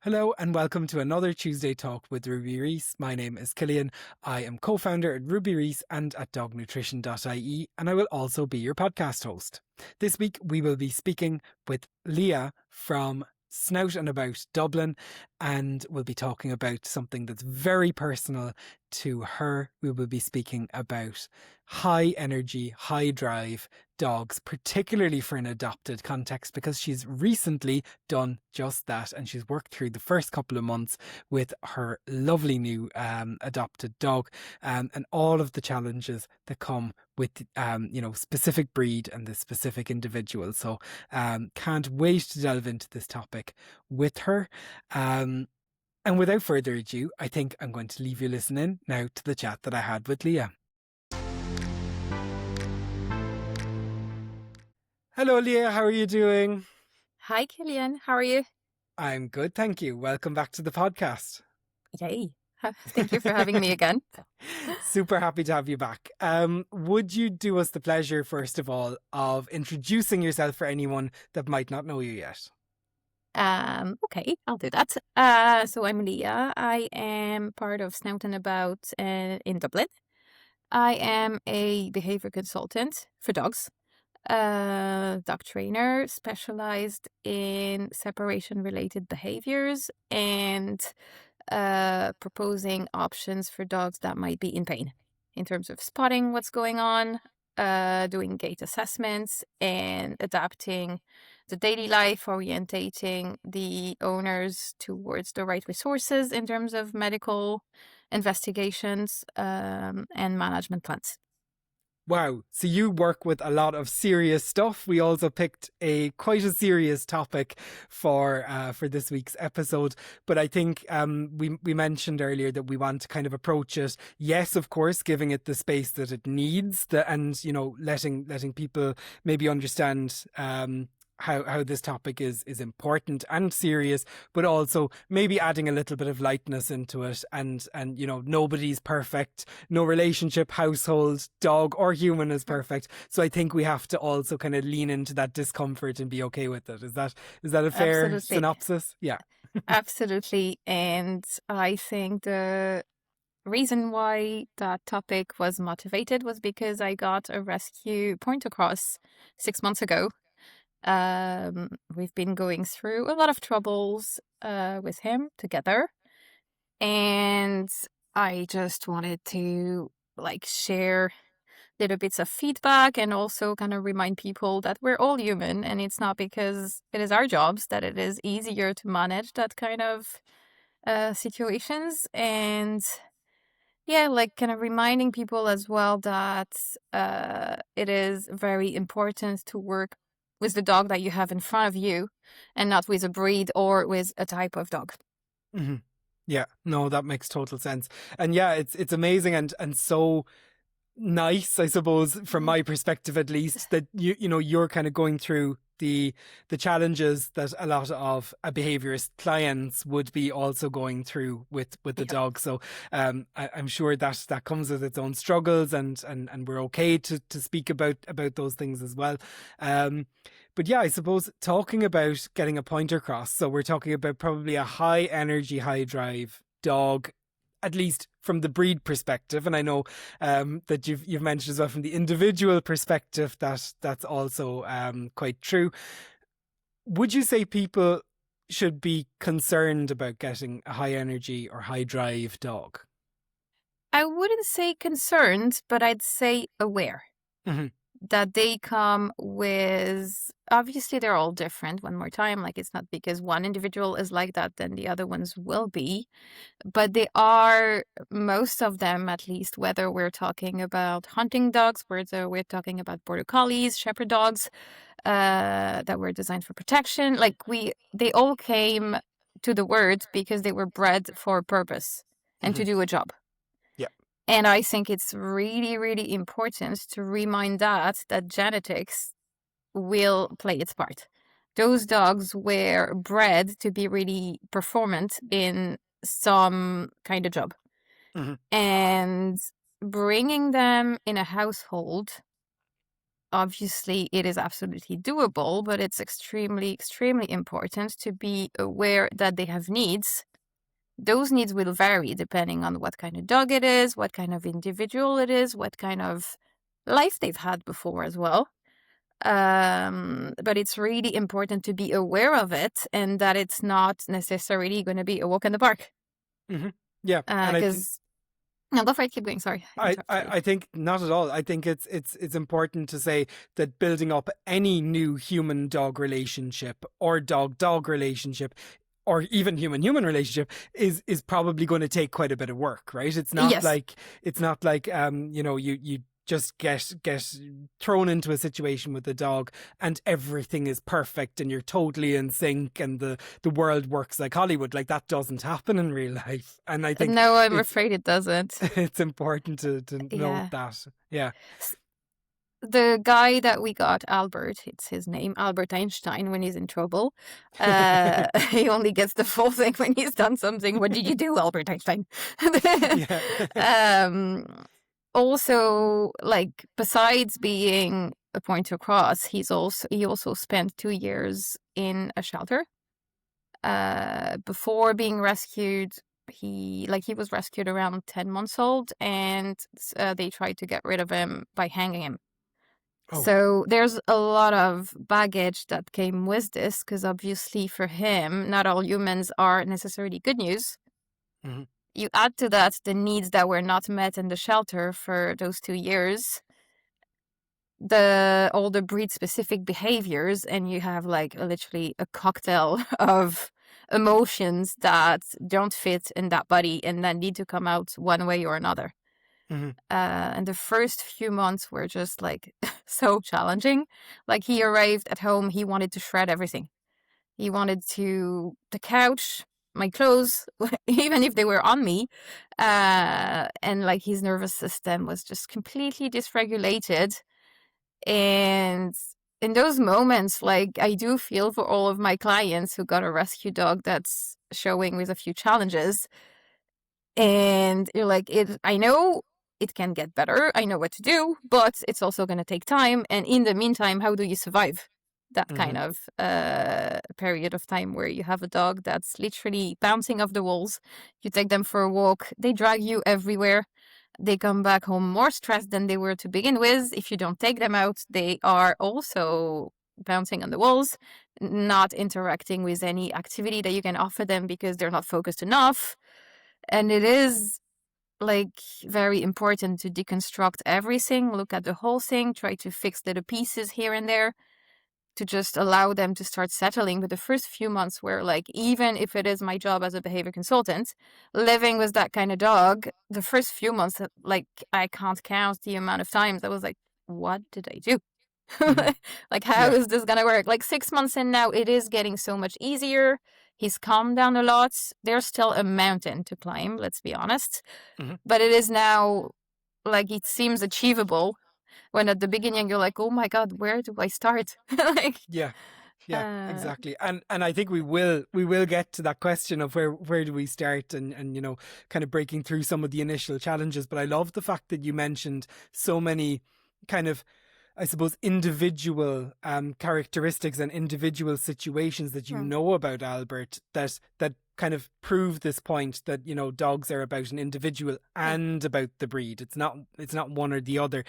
Hello and welcome to another Tuesday Talk with Ruby Reese. My name is Killian. I am co-founder at Ruby Reese and at dognutrition.ie, and I will also be your podcast host. This week we will be speaking with Leah from Snout and About Dublin, and we'll be talking about something that's very personal to her. We will be speaking about high energy, high drive dogs, particularly for an adopted context, because she's recently done just that, and she's worked through the first couple of months with her lovely new adopted dog, and all of the challenges that come with specific breed and the specific individual. So can't wait to delve into this topic with her. And without further ado, I think I'm going to leave you listening now to the chat that I had with Leah. Hello, Leah. How are you doing? Hi, Killian. How are you? I'm good, thank you. Welcome back to the podcast. Yay. Thank you for having me again. Super happy to have you back. Would you do us the pleasure, first of all, of introducing yourself for anyone that might not know you yet? Okay, I'll do that. So I'm Leah. I am part of Snout and About in Dublin. I am a behavior consultant for dogs, dog trainer specialized in separation-related behaviors and proposing options for dogs that might be in pain in terms of spotting what's going on, doing gait assessments, and adapting the daily life, orientating the owners towards the right resources in terms of medical investigations and management plans. Wow. So you work with a lot of serious stuff. We also picked quite a serious topic for this week's episode. But I think we mentioned earlier that we want to kind of approach it. Yes, of course, giving it the space that it needs, and letting people maybe understand how this topic is important and serious, but also maybe adding a little bit of lightness into it. And nobody's perfect. No relationship, household, dog or human is perfect. So I think we have to also kind of lean into that discomfort and be okay with it. Is that a fair Absolutely. synopsis? Yeah. Absolutely. And I think the reason why that topic was motivated was because I got a rescue point across 6 months ago. We've been going through a lot of troubles with him together, and I just wanted to share little bits of feedback and also kind of remind people that we're all human, and it's not because it is our jobs that it is easier to manage that kind of situations. And yeah, kind of reminding people as well that it is very important to work with the dog that you have in front of you and not with a breed or with a type of dog. Mm-hmm. Yeah, no, that makes total sense. And yeah, it's amazing and so nice, I suppose, from my perspective at least, that you're kind of going through the challenges that a lot of a behaviorist clients would be also going through with the dog. So I'm sure that comes with its own struggles, and we're okay to speak about those things as well. But yeah, I suppose talking about getting a point across. So we're talking about probably a high energy, high drive dog, at least from the breed perspective. And I know that you've mentioned as well from the individual perspective that's also quite true. Would you say people should be concerned about getting a high energy or high drive dog? I wouldn't say concerned, but I'd say aware. Mm-hmm. That they come with, obviously they're all different. One more time, it's not because one individual is like that then the other ones will be, but they are, most of them at least, whether we're talking about hunting dogs, whether we're talking about border collies, shepherd dogs that were designed for protection, they all came to the word because they were bred for a purpose and to do a job. And I think it's really, really important to remind that genetics will play its part. Those dogs were bred to be really performant in some kind of job. Mm-hmm. And bringing them in a household obviously it is absolutely doable, but it's extremely, extremely important to be aware that they have needs. Those needs will vary depending on what kind of dog it is, what kind of individual it is, what kind of life they've had before as well. But it's really important to be aware of it, and that it's not necessarily going to be a walk in the park. Mm-hmm. Yeah, and I think Because no, go for it. Keep going. Sorry, I think not at all. I think it's important to say that building up any new human dog relationship or dog relationship or even human relationship is probably going to take quite a bit of work, right? It's not like you just get thrown into a situation with the dog and everything is perfect and you're totally in sync and the world works like Hollywood. Like, that doesn't happen in real life. And I think no, I'm afraid it doesn't. it's important to note that. Yeah. The guy that we got, Albert, it's his name, Albert Einstein, when he's in trouble. He only gets the full thing when he's done something. What did you do, Albert Einstein? Also, like, besides being a pointer cross, he also spent 2 years in a shelter. Before being rescued, he was rescued around 10 months old, and they tried to get rid of him by hanging him. Oh. So there's a lot of baggage that came with this, because obviously for him, not all humans are necessarily good news. Mm-hmm. You add to that the needs that were not met in the shelter for those 2 years, all the breed-specific behaviors, and you have like literally a cocktail of emotions that don't fit in that body and that need to come out one way or another. Mm-hmm. And the first few months were just like so challenging. Like, he arrived at home, he wanted to shred everything. He wanted the couch, my clothes, even if they were on me. And like, his nervous system was just completely dysregulated. And in those moments, like, I do feel for all of my clients who got a rescue dog that's showing with a few challenges. And you're like, I know it can get better. I know what to do, but it's also going to take time. And in the meantime, how do you survive that kind of period of time where you have a dog that's literally bouncing off the walls? You take them for a walk, they drag you everywhere. They come back home more stressed than they were to begin with. If you don't take them out, they are also bouncing on the walls, not interacting with any activity that you can offer them because they're not focused enough. And it is like very important to deconstruct everything, look at the whole thing, try to fix little pieces here and there to just allow them to start settling. But the first few months were like, even if it is my job as a behavior consultant, living with that kind of dog, the first few months, like, I can't count the amount of times I was like, what did I do? Like, how is this gonna work? Like, 6 months in now, it is getting so much easier. He's calmed down a lot. There's still a mountain to climb, let's be honest. But it is now, like, it seems achievable, when at the beginning you're like, oh my God, where do I start? Like, yeah, exactly. And I think we will get to that question of where do we start, and kind of breaking through some of the initial challenges. But I love the fact that you mentioned so many kind of, I suppose, individual characteristics and individual situations that you know about Albert that kind of prove this point that dogs are about an individual and about the breed. It's not one or the other.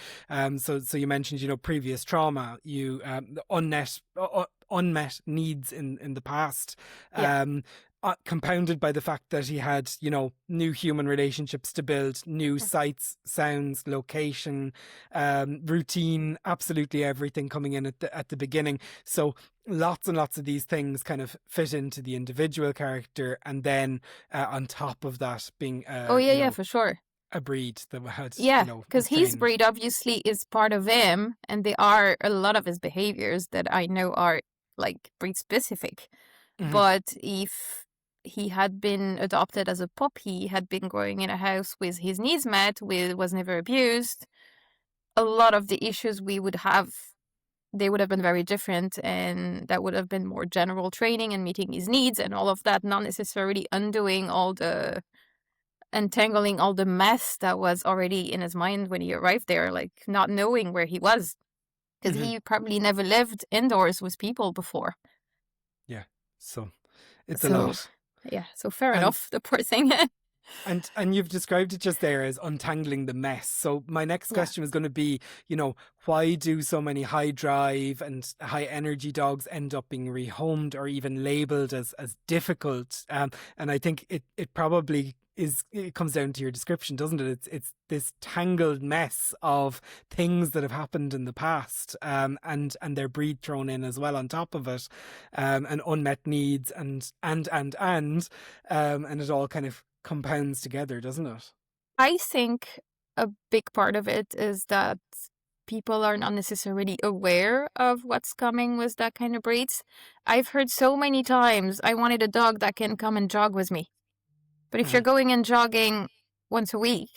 So you mentioned previous trauma, unmet needs in the past. Compounded by the fact that he had, new human relationships to build, new sights, sounds, location, routine, absolutely everything coming in at the beginning. So lots and lots of these things kind of fit into the individual character, and then on top of that being for sure, a breed that had because his breed obviously is part of him, and there are a lot of his behaviors that I know are like breed specific. But if he had been adopted as a puppy, had been growing in a house with his needs met, was never abused, a lot of the issues we would have, they would have been very different, and that would have been more general training and meeting his needs and all of that, not necessarily untangling all the mess that was already in his mind when he arrived there, like not knowing where he was. because he probably never lived indoors with people before. Yeah. So it's a So, lot. yeah, so fair And enough, the poor thing. and you've described it just there as untangling the mess. So my next Yeah. question was going to be, why do so many high drive and high energy dogs end up being rehomed or even labeled as difficult? And I think it probably it comes down to your description, doesn't it? It's this tangled mess of things that have happened in the past, and their breed thrown in as well on top of it, and unmet needs and it all kind of compounds together, doesn't it? I think a big part of it is that people are not necessarily aware of what's coming with that kind of breeds. I've heard so many times, I wanted a dog that can come and jog with me. But if you're going and jogging once a week,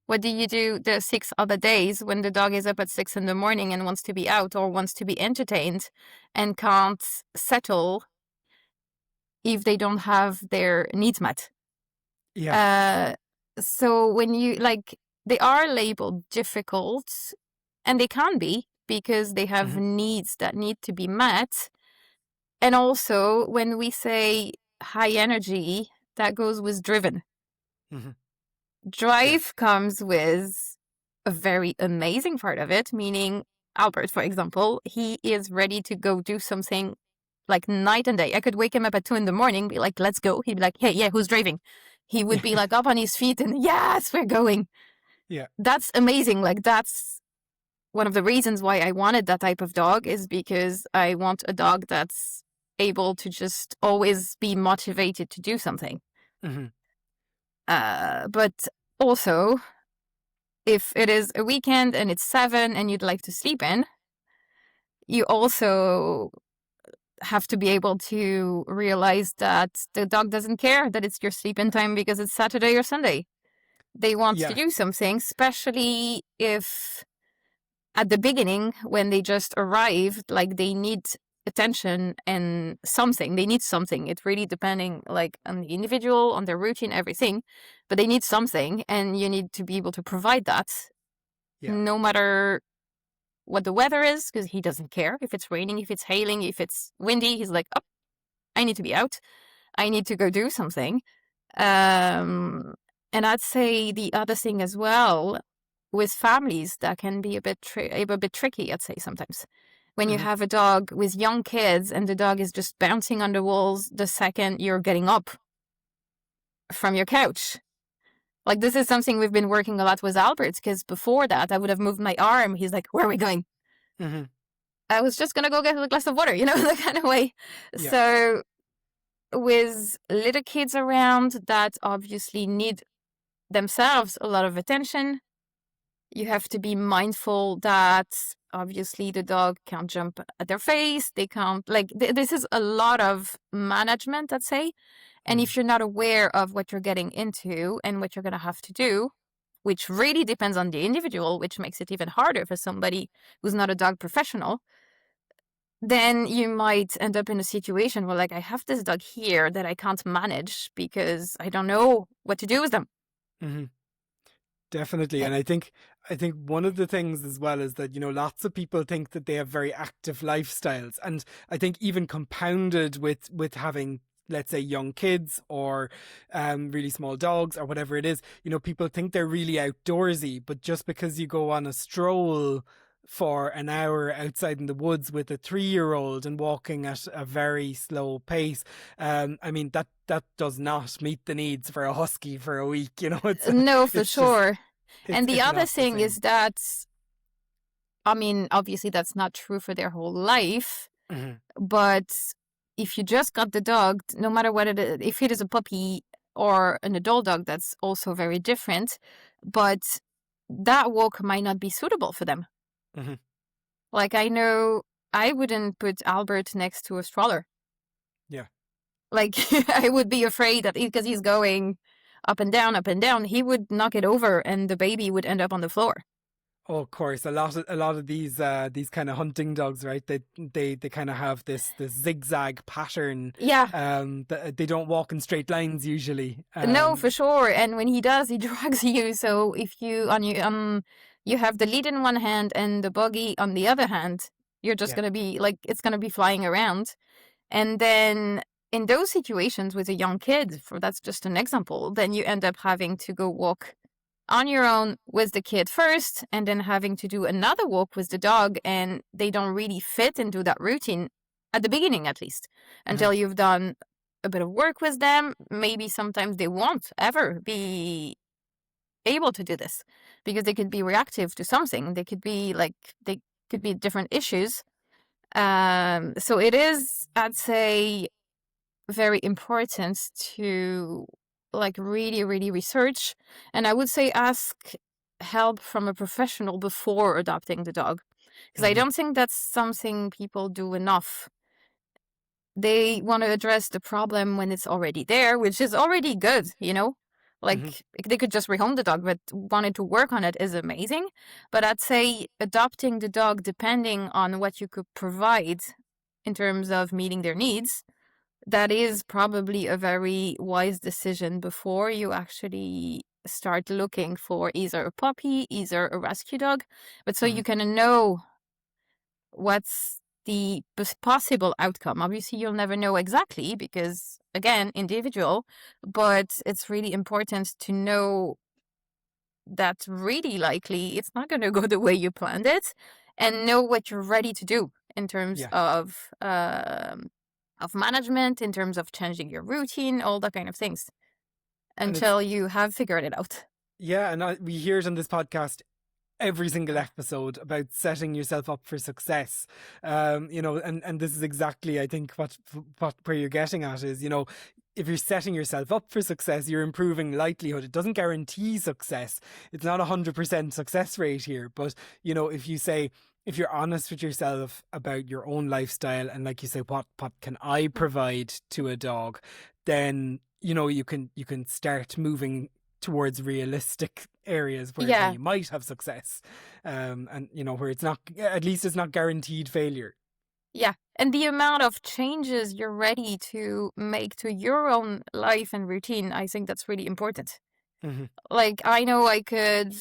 what do you do the 6 other days when the dog is up at 6 in the morning and wants to be out or wants to be entertained and can't settle if they don't have their needs met? Yeah. So when you they are labeled difficult, and they can be because they have needs that need to be met. And also when we say high energy, that goes with driven. Yeah. Drive comes with a very amazing part of it, meaning Albert, for example, he is ready to go do something like night and day. I could wake him up at 2 a.m, be like, let's go. He'd be like, hey, yeah, who's driving? He would be like up on his feet and yes, we're going. Yeah. That's amazing. Like that's one of the reasons why I wanted that type of dog, is because I want a dog that's able to just always be motivated to do something. But also, if it is a weekend and it's 7 and you'd like to sleep in, you also have to be able to realize that the dog doesn't care that it's your sleep-in time because it's Saturday or Sunday. They want to Yeah. do something, especially if at the beginning, when they just arrived, like they need attention and something. They need something. It's really depending like on the individual, on their routine, everything. But they need something, and you need to be able to provide that Yeah. no matter what the weather is, because he doesn't care if it's raining, if it's hailing, if it's windy. He's like, oh, I need to be out. I need to go do something. And I'd say the other thing as well, with families, that can be a bit tricky, I'd say sometimes. When you have a dog with young kids and the dog is just bouncing on the walls the second you're getting up from your couch. Like, this is something we've been working a lot with Albert, because before that, I would have moved my arm. He's like, where are we going? I was just going to go get a glass of water, that kind of way. Yeah. So with little kids around that obviously need themselves a lot of attention, you have to be mindful that obviously the dog can't jump at their face. They can't, this is a lot of management, I'd say. And if you're not aware of what you're getting into and what you're going to have to do, which really depends on the individual, which makes it even harder for somebody who's not a dog professional, then you might end up in a situation where, I have this dog here that I can't manage because I don't know what to do with them. Definitely. And I think one of the things as well is that, lots of people think that they have very active lifestyles. And I think even compounded with having, let's say, young kids or really small dogs or whatever it is, people think they're really outdoorsy, but just because you go on a stroll for an hour outside in the woods with a 3-year-old and walking at a very slow pace, that does not meet the needs for a husky for a week. No, for sure. And the other not the thing same. is that, obviously that's not true for their whole life, but if you just got the dog, no matter what it is, if it is a puppy or an adult dog, that's also very different. But that walk might not be suitable for them. I know I wouldn't put Albert next to a stroller. Yeah. I would be afraid that because he's going up and down, he would knock it over and the baby would end up on the floor. Oh, of course, a lot of these kind of hunting dogs, right? They kind of have this zigzag pattern. Yeah. They don't walk in straight lines usually. No, for sure. And when he does, he drags you. So if you you have the lead in one hand and the buggy on the other hand, you're just Yeah. going to be like, it's going to be flying around. And then in those situations with a young kid, that's just an example, then you end up having to go walk on your own with the kid first, and then having to do another walk with the dog, and they don't really fit into that routine at the beginning, at least, until you've done a bit of work with them. Maybe sometimes they won't ever be able to do this because they could be reactive to something. They could be different issues. So it is, I'd say, very important to really, really research. And I would say ask help from a professional before adopting the dog. Because I don't think that's something people do enough. They want to address the problem when it's already there, which is already good, They could just rehome the dog, but wanting to work on it is amazing. But I'd say adopting the dog, depending on what you could provide in terms of meeting their needs, that is probably a very wise decision before you actually start looking for either a puppy, either a rescue dog. But so you can know what's the possible outcome. Obviously, you'll never know exactly because, again, individual, but it's really important to know that really likely it's not going to go the way you planned it, and know what you're ready to do in terms of management, in terms of changing your routine, all that kind of things, until you have figured it out. Yeah, and we hear it on this podcast every single episode about setting yourself up for success. And this is exactly, I think, where you're getting at is, if you're setting yourself up for success, you're improving likelihood. It doesn't guarantee success. It's not 100% success rate here. But, if you're honest with yourself about your own lifestyle and, like you say, what can I provide to a dog, then, you can start moving towards realistic areas where you might have success, and where it's not, at least it's not guaranteed failure. Yeah, and the amount of changes you're ready to make to your own life and routine, I think that's really important. Like, I know I could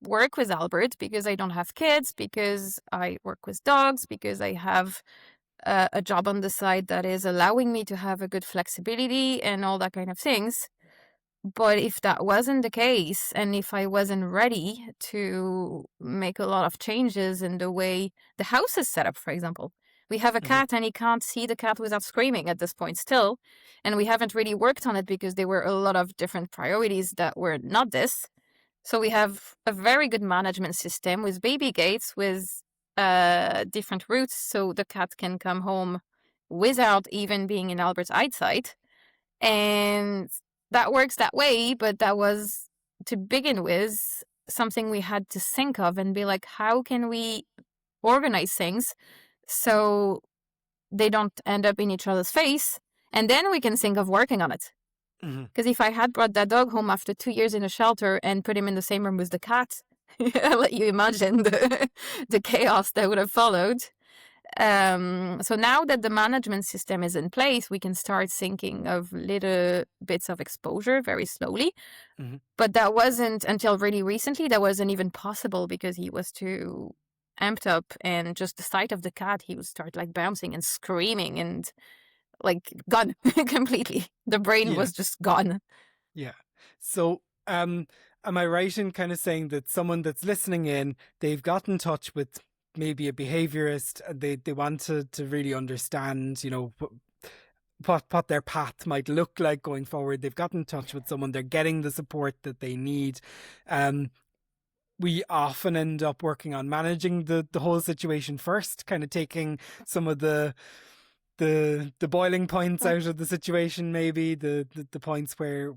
work with Albert because I don't have kids, because I work with dogs, because I have a job on the side that is allowing me to have a good flexibility and all that kind of things. But if that wasn't the case, and if I wasn't ready to make a lot of changes in the way the house is set up, for example, we have a cat and he can't see the cat without screaming at this point still. And we haven't really worked on it because there were a lot of different priorities that were not this. So we have a very good management system with baby gates, with different routes, so the cat can come home without even being in Albert's eyesight. And that works that way, but that was, to begin with, something we had to think of and be like, how can we organize things so they don't end up in each other's face? And then we can think of working on it. Because if I had brought that dog home after 2 years in a shelter and put him in the same room with the cat, I'll let you imagine the chaos that would have followed. So now that the management system is in place, we can start thinking of little bits of exposure very slowly. But that wasn't, until really recently, that wasn't even possible because he was too amped up, and just the sight of the cat, he would start like bouncing and screaming and like gone completely. The brain was just gone. Yeah. So, am I right in kind of saying that someone that's listening in, they've got in touch with maybe a behaviourist, they want to really understand, what their path might look like going forward. They've got in touch with someone, they're getting the support that they need. We often end up working on managing the whole situation first, kind of taking some of the boiling points out of the situation, maybe the points where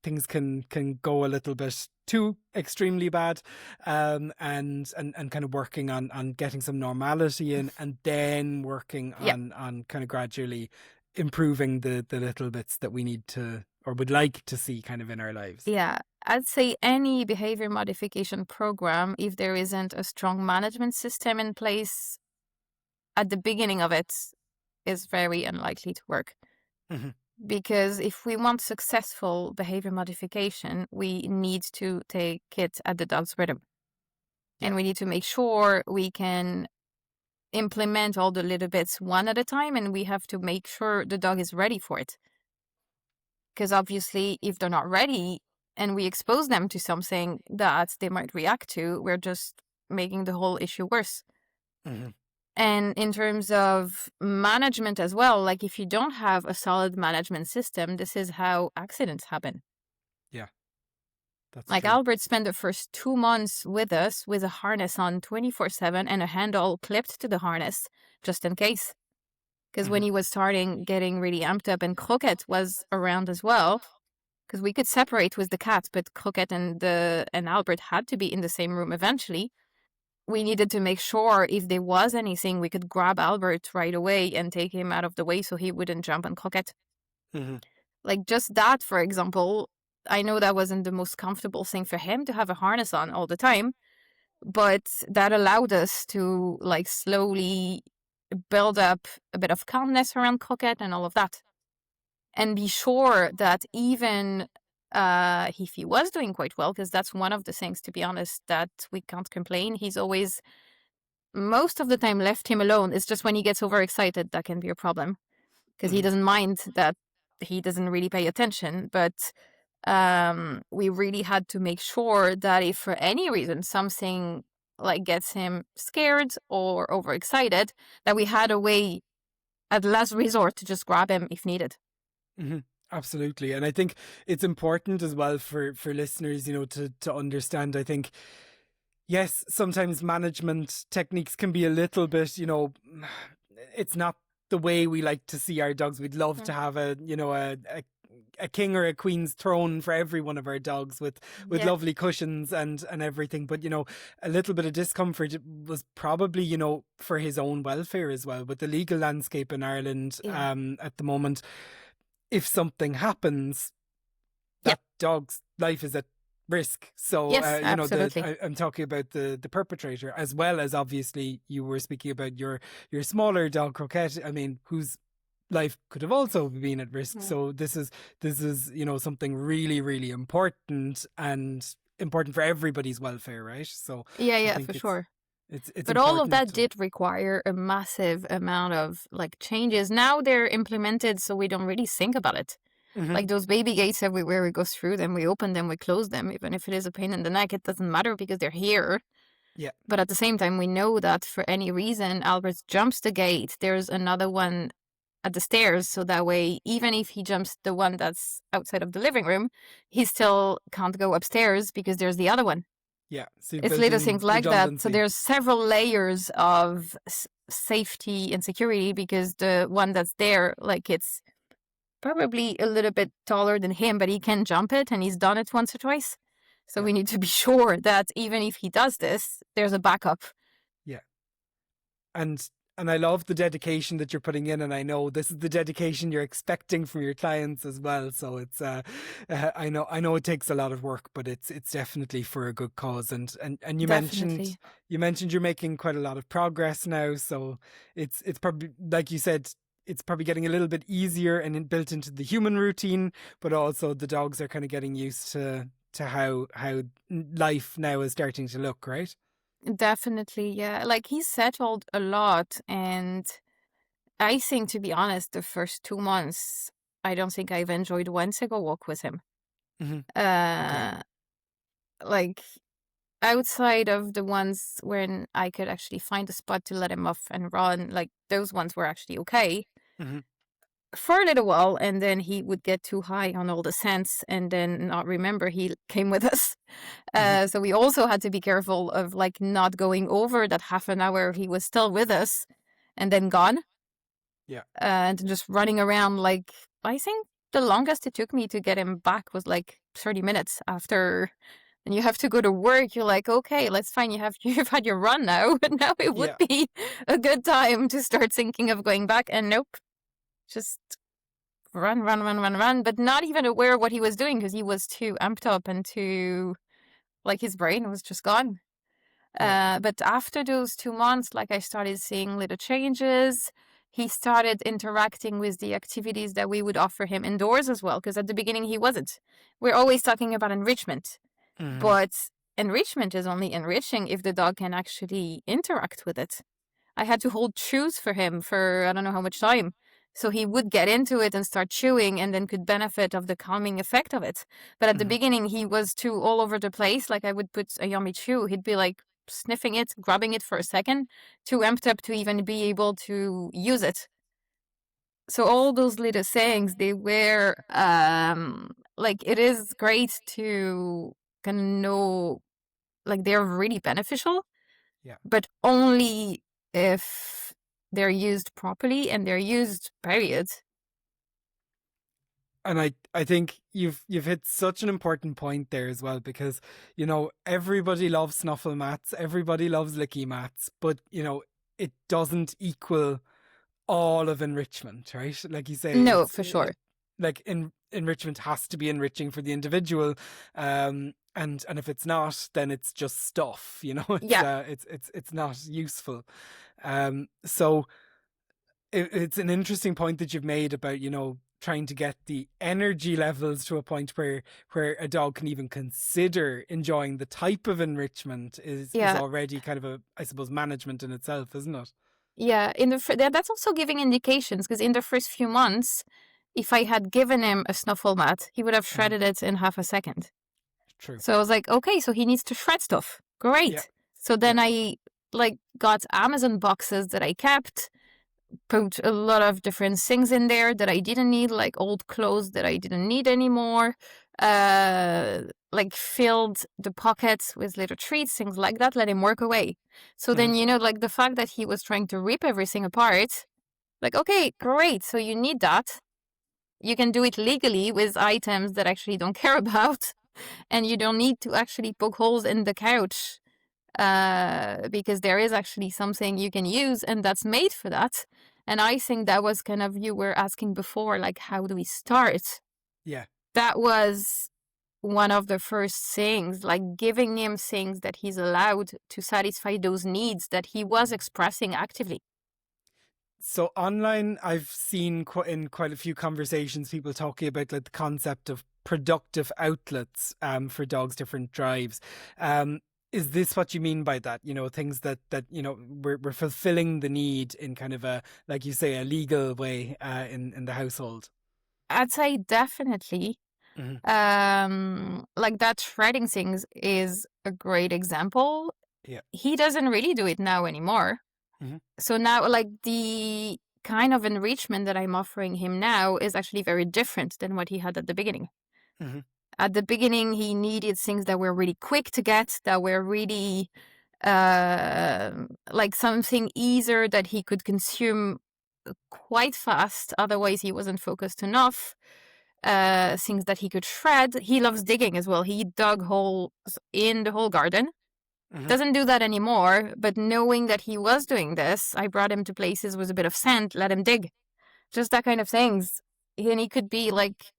things can go a little bit too extremely bad, and kind of working on getting some normality in, and then working on kind of gradually improving the little bits that we need to or would like to see kind of in our lives. Yeah, I'd say any behavior modification program, if there isn't a strong management system in place at the beginning of it, is very unlikely to work. Because if we want successful behavior modification, we need to take it at the dog's rhythm. Yeah. And we need to make sure we can implement all the little bits one at a time, and we have to make sure the dog is ready for it. Because obviously, if they're not ready and we expose them to something that they might react to, we're just making the whole issue worse. Mm-hmm. And in terms of management as well, like if you don't have a solid management system, this is how accidents happen. Yeah, that's Like true. Albert spent the first 2 months with us with a harness on 24/7 and a handle clipped to the harness just in case. Because when Mm-hmm. he was starting getting really amped up, and Croquette was around as well, because we could separate with the cat, but Croquette and Albert had to be in the same room eventually. We needed to make sure if there was anything, we could grab Albert right away and take him out of the way so he wouldn't jump on Croquette. Mm-hmm. Like just that, for example, I know that wasn't the most comfortable thing for him to have a harness on all the time, but that allowed us to like slowly build up a bit of calmness around Croquette and all of that. And be sure that even if he was doing quite well, because that's one of the things, to be honest, that we can't complain. He's always, most of the time, left him alone. It's just when he gets overexcited that can be a problem, because he Mm-hmm. doesn't mind that he doesn't really pay attention. But we really had to make sure that if for any reason something like gets him scared or overexcited, that we had a way at last resort to just grab him if needed. Mm-hmm. Absolutely. And I think it's important as well for listeners, to understand. I think, yes, sometimes management techniques can be a little bit, it's not the way we like to see our dogs. We'd love to have a king or a queen's throne for every one of our dogs with Yeah. lovely cushions and everything. But, a little bit of discomfort was probably, for his own welfare as well. With the legal landscape in Ireland Yeah. at the moment, if something happens, that dog's life is at risk. So, Yes, absolutely. I'm talking about the perpetrator, as well as obviously you were speaking about your smaller dog Croquette. I mean, whose life could have also been at risk. So this is something really, really important, and important for everybody's welfare, right? So I Yeah, think for sure. it's But all of important that to. did require a massive amount of like changes. Now they're implemented, so we don't really think about it. Mhm. Like those baby gates everywhere, we go through them, we open them, we close them. Even if it is a pain in the neck, it doesn't matter because they're here. Yeah, But at the same time, we know that for any reason, Albert jumps the gate, there's another one at the stairs. So that way, even if he jumps the one that's outside of the living room, he still can't go upstairs because there's the other one. yeah. So you've It's built little in things like that. So redundancy. there's several layers of safety and security because the one that's there, like it's probably a little bit taller than him, but he can jump it and he's done it once or twice. So Yeah, we need to be sure that even if he does this, there's a backup. yeah. And I love the dedication that you're putting in, and I know this is the dedication you're expecting from your clients as well. So it's I know it takes a lot of work, but it's definitely for a good cause. And you mentioned Definitely. you're making quite a lot of progress now. So it's probably, like you said, it's probably getting a little bit easier and built into the human routine, but also the dogs are kind of getting used to how life now is starting to look, right? Definitely, yeah. Like he's settled a lot. And I think, to be honest, the first 2 months, I don't think I've enjoyed one single walk with him. Hmm. Okay. Uh, like outside of the ones when I could actually find a spot to let him off and run, like those ones were actually okay Hmm. for a little while, and then he would get too high on all the scents and then not remember he came with us. Hmm. So we also had to be careful of like not going over that half an hour he was still with us and then gone, Yeah. and just running around. Like I think the longest it took me to get him back was like 30 minutes after. And you have to go to work. You're like, okay, let's fine. You've had your run now, but now it would Yeah. be a good time to start thinking of going back. And nope, just run, but not even aware of what he was doing because he was too amped up and too, like his brain was just gone. Yeah. But after those 2 months, like I started seeing little changes. he started interacting with the activities that we would offer him indoors as well, because at the beginning he wasn't. We're always talking about enrichment, Hmm. but enrichment is only enriching if the dog can actually interact with it. I had to hold chews for him for I don't know how much time. So he would get into it and start chewing and then could benefit of the calming effect of it. But at the Hmm. beginning, he was too all over the place. Like I would put a yummy chew. He'd be like sniffing it, grabbing it for a second, too amped up to even be able to use it. So all those little sayings, they were like it is great to kind of know like they're really beneficial, Yeah. but only if they're used properly and they're used period. And I think you've hit such an important point there as well, because everybody loves snuffle mats, everybody loves licky mats, but it doesn't equal all of enrichment, right? Like you say, No, for sure. like enrichment has to be enriching for the individual, and if it's not, then it's just stuff. Yeah, It's not useful. So it's an interesting point that you've made about trying to get the energy levels to a point where a dog can even consider enjoying the type of enrichment is yeah, already kind of a, I suppose, management in itself, isn't it? yeah. That's also giving indications because in the first few months, if I had given him a snuffle mat, he would have Mhm. shredded it in half a second. True. So I was like, okay, so he needs to shred stuff. Yeah. Great. So Yeah. then I like got Amazon boxes that I kept, put a lot of different things in there that I didn't need, like old clothes that I didn't need anymore. Like filled the pockets with little treats, things like that, let him work away. So then, Mhm. like the fact that he was trying to rip everything apart, like, okay, great. So you need that. You can do it legally with items that actually don't care about, and you don't need to actually poke holes in the couch because there is actually something you can use and that's made for that. And I think that was kind of you were asking before, like, how do we start? Yeah. That was one of the first things, like giving him things that he's allowed to satisfy those needs that he was expressing actively. So online, I've seen in quite a few conversations people talking about like the concept of productive outlets for dogs' different drives. Is this what you mean by that? Things that we're fulfilling the need in kind of a, like you say, a legal way in the household. I'd say definitely. Hmm. Like that shredding things is a great example. Yeah. He doesn't really do it now anymore. Hmm. So now, like, the kind of enrichment that I'm offering him now is actually very different than what he had at the beginning. Hmm. At the beginning, he needed things that were really quick to get, that were really like something easier that he could consume quite fast. Otherwise, he wasn't focused enough. Things that he could shred. He loves digging as well. He dug holes in the whole garden. Hmm. Doesn't do that anymore, but knowing that he was doing this, I brought him to places with a bit of sand, let him dig. Just that kind of things. And he could be like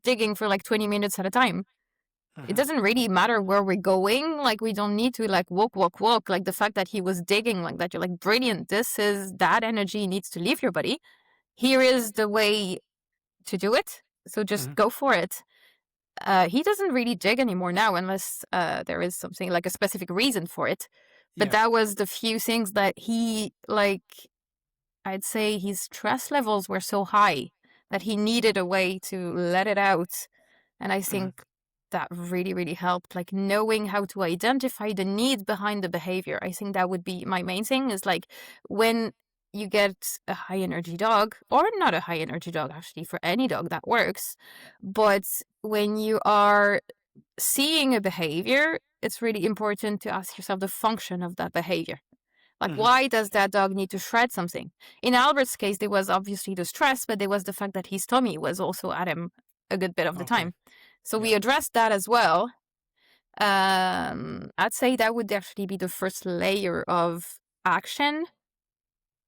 digging for like 20 minutes at a time. It Hmm. doesn't really matter where we're going. Like, we don't need to like walk, walk, walk. Like, the fact that he was digging like that, you're like, brilliant. That energy needs to leave your body. Here is the way to do it. So just Hmm. go for it. He doesn't really dig anymore now unless there is something like a specific reason for it. But Yeah. that was the few things that he, like, I'd say his stress levels were so high that he needed a way to let it out. And I Hmm. think that really, really helped. Like, knowing how to identify the need behind the behavior. I think that would be my main thing is like when you get a high energy dog, or not a high energy dog, actually, for any dog that works. But when you are seeing a behavior, it's really important to ask yourself the function of that behavior. Like, Hmm. why does that dog need to shred something? In Albert's case, there was obviously the stress, but there was the fact that his tummy was also at him a good bit of the Okay. time. So Yeah. we addressed that as well. I'd say that would definitely be the first layer of action.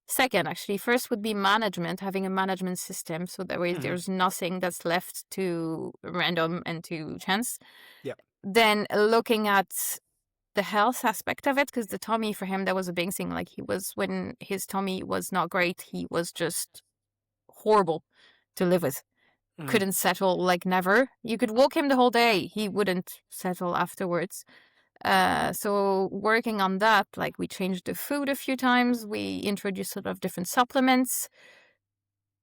Second, actually, first would be management, having a management system so that way Hmm. there's nothing that's left to random and to chance. Yeah. Then looking at the health aspect of it, because the tummy for him, that was a big thing. Like, when his tummy was not great, he was just horrible to live with. Couldn't settle, like, never. You could walk him the whole day, he wouldn't settle afterwards. So working on that, like, we changed the food a few times, we introduced sort of different supplements,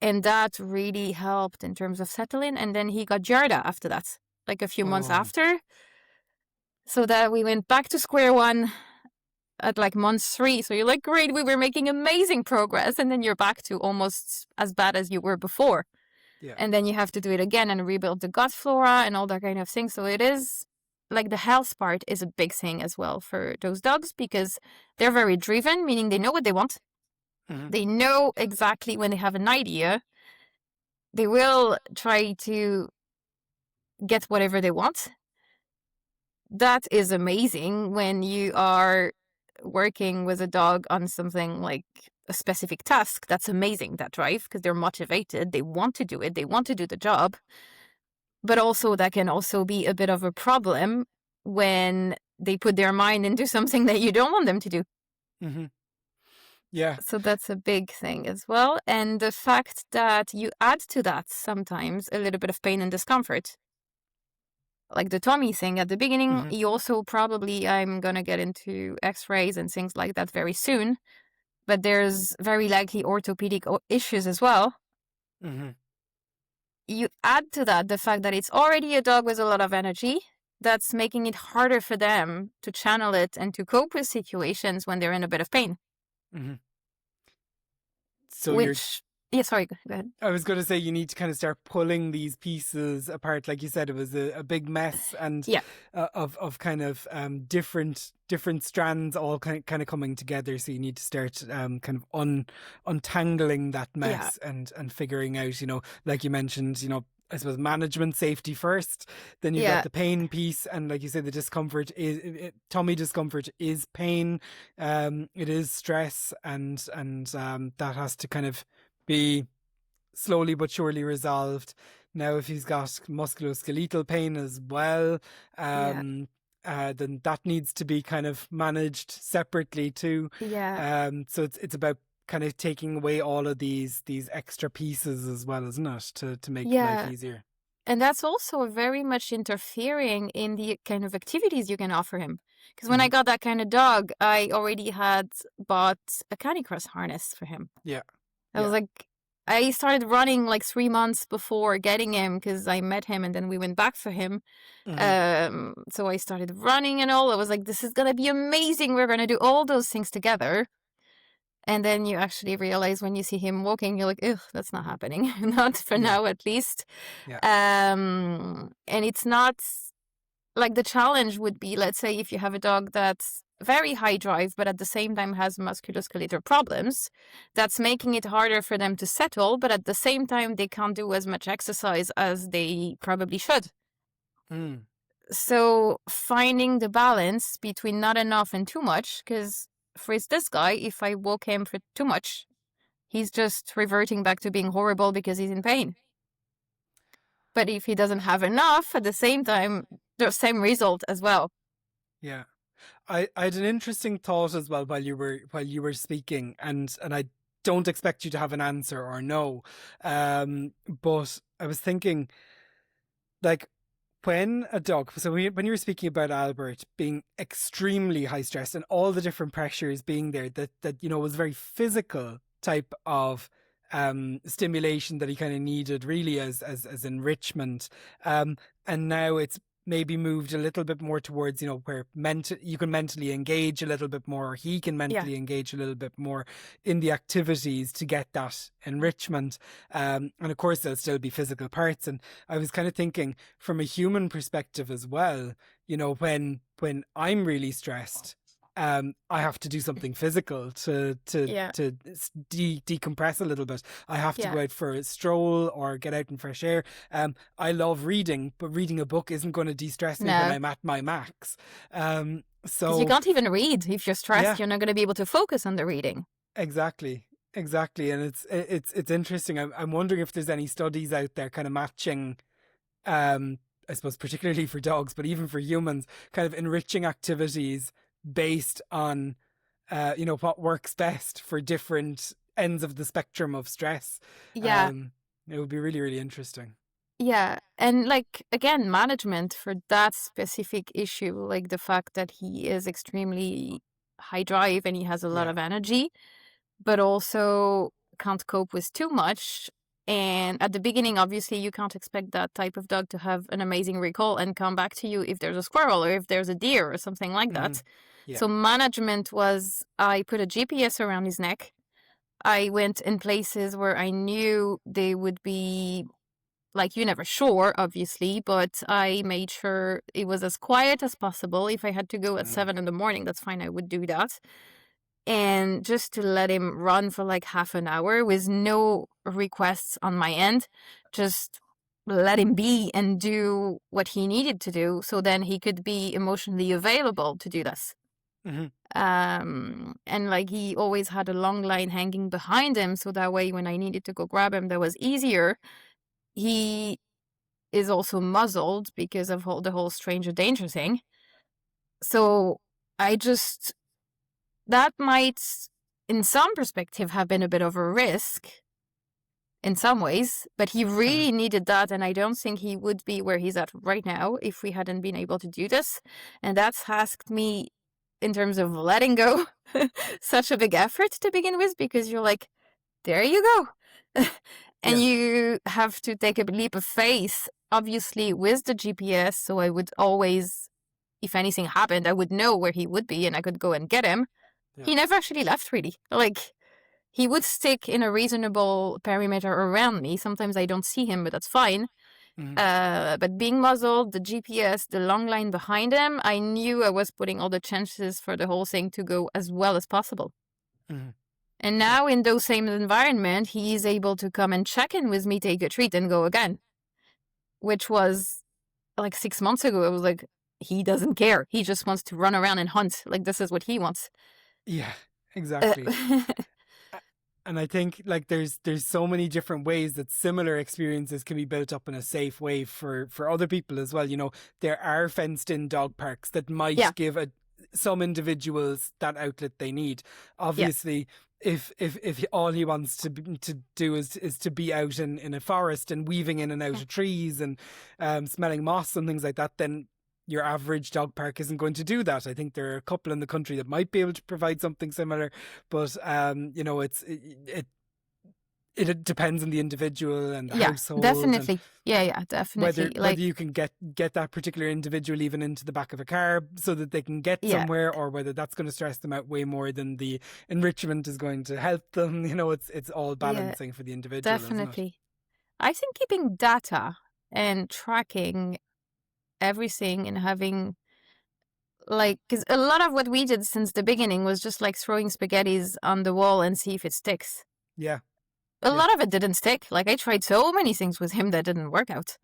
and that really helped in terms of settling. And then he got Jarda after that, like a few months after. So that we went back to square one at like month 3. So you're like, great, we were making amazing progress. And then you're back to almost as bad as you were before. Yeah. And then you have to do it again and rebuild the gut flora and all that kind of thing. So it is like the health part is a big thing as well for those dogs, because they're very driven, meaning they know what they want. They know exactly when they have an idea, they will try to get whatever they want. That is amazing when you are working with a dog on something like a specific task. That's amazing, that drive, because they're motivated, they want to do it, they want to do the job. But also that can also be a bit of a problem when they put their mind into something that you don't want them to do. Yeah. So that's a big thing as well. And the fact that you add to that sometimes a little bit of pain and discomfort. Like the tummy thing at the beginning, you also probably, I'm going to get into x-rays and things like that very soon, but there's very likely orthopedic issues as well. You add to that the fact that it's already a dog with a lot of energy, that's making it harder for them to channel it and to cope with situations when they're in a bit of pain. So yeah, sorry, go ahead. I was going to say, you need to kind of start pulling these pieces apart. Like you said, it was a big mess, and of kind of different strands all kind of coming together. So you need to start kind of untangling that mess and figuring out, like you mentioned, I suppose management, safety first. Then you've got the pain piece, and like you said, the discomfort is tummy discomfort is pain. It is stress, and that has to kind of be slowly but surely resolved. Now, if he's got musculoskeletal pain as well, then that needs to be kind of managed separately too. So it's about kind of taking away all of these extra pieces as well, isn't it, to make life easier. And that's also very much interfering in the kind of activities you can offer him. Because when I got that kind of dog, I already had bought a canicross harness for him. I was like, I started running like 3 months before getting him, because I met him and then we went back for him. So I started running and all. I was like, this is going to be amazing. We're going to do all those things together. And then you actually realize when you see him walking, you're like, ugh, that's not happening. Not for now, at least. And it's not like, the challenge would be, let's say, if you have a dog that's very high drive, but at the same time has musculoskeletal problems, that's making it harder for them to settle, but at the same time, they can't do as much exercise as they probably should. So finding the balance between not enough and too much, because for this guy, if I walk him for too much, he's just reverting back to being horrible because he's in pain. But if he doesn't have enough, at the same time, the same result as well. Yeah. I had an interesting thought as well while you were speaking, and I don't expect you to have an answer or no, but I was thinking, like, when a dog, so when you were speaking about Albert being extremely high stress and all the different pressures being there, that was very physical type of stimulation that he kind of needed, really, as enrichment, and now it's maybe moved a little bit more towards, where you can mentally engage a little bit more, or he can mentally engage a little bit more in the activities to get that enrichment. And of course, there'll still be physical parts. And I was kind of thinking from a human perspective as well, when I'm really stressed, I have to do something physical to decompress a little bit. I have to go out for a stroll or get out in fresh air. I love reading, but reading a book isn't going to de-stress me when I'm at my max. So you can't even read if you're stressed. You're not going to be able to focus on the reading. Exactly. And it's interesting. I'm wondering if there's any studies out there kind of matching I suppose particularly for dogs, but even for humans, kind of enriching activities based on, what works best for different ends of the spectrum of stress. Yeah. Um, it would be really, really interesting. Yeah. And like, again, management for that specific issue, like the fact that he is extremely high drive and he has a lot Yeah. of energy, but also can't cope with too much. And at the beginning, obviously, you can't expect that type of dog to have an amazing recall and come back to you if there's a squirrel or if there's a deer or something like Hmm. that. Yeah. So management was, I put a GPS around his neck. I went in places where I knew they would be, like, you're never sure, obviously, but I made sure it was as quiet as possible. If I had to go at Hmm. 7 in the morning, that's fine, I would do that. And just to let him run for like half an hour with no requests on my end, just let him be and do what he needed to do so then he could be emotionally available to do this. Hmm. And like he always had a long line hanging behind him, so that way when I needed to go grab him, that was easier. He is also muzzled because of the whole stranger danger thing. So I just, that might, in some perspective, have been a bit of a risk in some ways, but he Hmm. really needed that, and I don't think he would be where he's at right now if we hadn't been able to do this. And that's asked me, in terms of letting go, such a big effort to begin with, because you're like, there you go. And Yeah. you have to take a leap of faith, obviously, with the GPS. So I would always, if anything happened, I would know where he would be and I could go and get him. Yeah. He never actually left, really. Like, he would stick in a reasonable perimeter around me. Sometimes I don't see him, but that's fine. Hmm. But being muzzled, the GPS, the long line behind him, I knew I was putting all the chances for the whole thing to go as well as possible. Hmm. And Yeah. now in those same environment, he is able to come and check in with me, take a treat, and go again. Which was like 6 months ago. It was like, he doesn't care. He just wants to run around and hunt. Like, this is what he wants. Yeah. Uh, Exactly. And I think like there's so many different ways that similar experiences can be built up in a safe way for other people as well. There are fenced in dog parks that yeah, might give some individuals that outlet they need. yeah, Obviously, if all he wants to do is to be out in a forest and weaving in and out yeah, of trees and smelling moss and things like that, then your average dog park isn't going to do that. I think there are a couple in the country that might be able to provide something similar, but it depends on the individual and the yeah, household and definitely. Yeah, yeah, whether definitely. whether Like, you can get that particular individual even into the back of a car so that they can get yeah, somewhere, or whether that's going to stress them out way more than the enrichment is going to help them. It's all yeah, balancing for the individual, isn't it? definitely. I think keeping data and tracking everything and having, like, because a lot of what we did since the beginning was just like throwing spaghettis on the wall and see if it sticks. Yeah. A Yeah. lot of it didn't stick. Like, I tried so many things with him that didn't work out.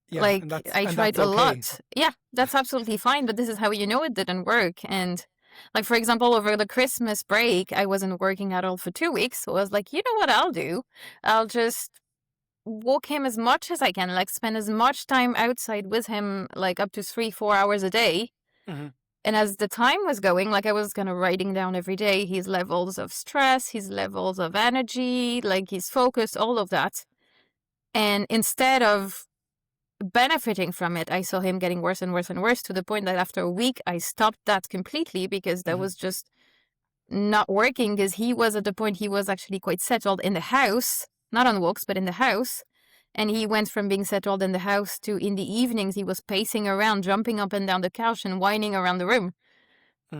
Yeah. Like, And that's I and tried that's a okay. lot. Yeah, that's absolutely fine, but this is how you know it didn't work. And, like, for example, over the Christmas break, I wasn't working at all for 2 weeks. So I was like, you know what I'll do? I'll just walk him as much as I can, like, spend as much time outside with him, like, up to 3-4 hours a day. Hmm. And as the time was going, like, I was kind of writing down every day his levels of stress, his levels of energy, like his focus, all of that. And instead of benefiting from it, I saw him getting worse and worse and worse, to the point that after a week, I stopped that completely because that Hmm. was just not working. Because he was at the point, he was actually quite settled in the house, not on walks, but in the house. And he went from being settled in the house to, in the evenings, he was pacing around, jumping up and down the couch and whining around the room.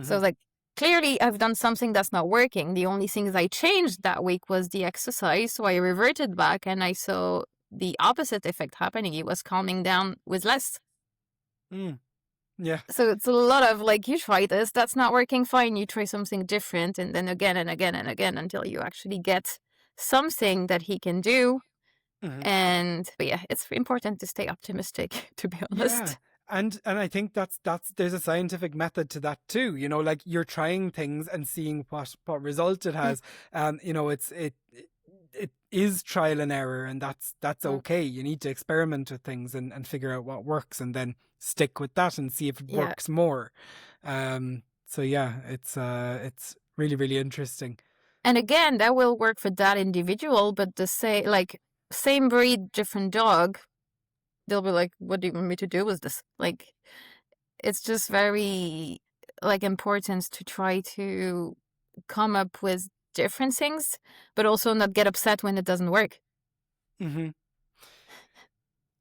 So I Hmm. was like, clearly I've done something that's not working. The only things I changed that week was the exercise. So I reverted back and I saw the opposite effect happening. He was calming down with less. Mm. Yeah. So it's a lot of like, you try this, that's not working, fine. You try something different, and then again and again and again until you actually get something that he can do. Hmm. But yeah, it's important to stay optimistic, to be Yeah. honest. And I think that's there's a scientific method to that too. Like you're trying things and seeing what result it Mm, has. It's it is trial and error, and that's Mm. okay. You need to experiment with things and figure out what works, and then stick with that and see if it Yeah. works more. So yeah, it's really, really interesting. And again, that will work for that individual, but same breed, different dog, they'll be like, what do you want me to do with this? Like, it's just very important to try to come up with different things, but also not get upset when it doesn't work. Mm-hmm.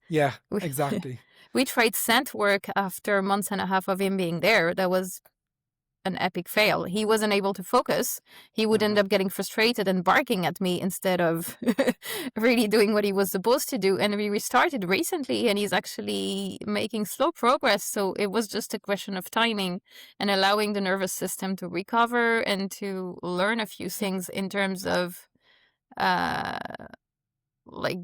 Yeah, We, exactly. we tried scent work after a month and a half of him being there. That was an epic fail. He wasn't able to focus. He would end up getting frustrated and barking at me instead of really doing what he was supposed to do. And we restarted recently, and he's actually making slow progress. So it was just a question of timing and allowing the nervous system to recover and to learn a few things in terms of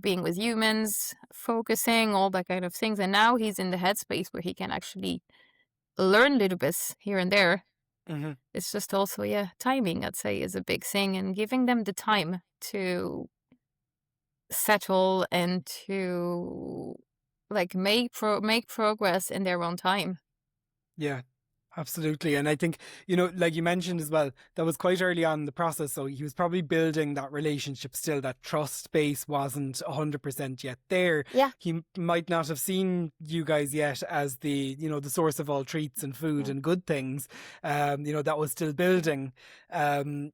being with humans, focusing, all that kind of things. And now he's in the headspace where he can actually learn little bits here and there. Mm-hmm. It's just also, timing, I'd say, is a big thing, and giving them the time to settle and to make progress in their own time. Yeah, absolutely. And I think, like you mentioned as well, that was quite early on in the process. So he was probably building that relationship still. That trust base wasn't 100% yet there. Yeah. He might not have seen you guys yet as the source of all treats and food and good things. That was still building. And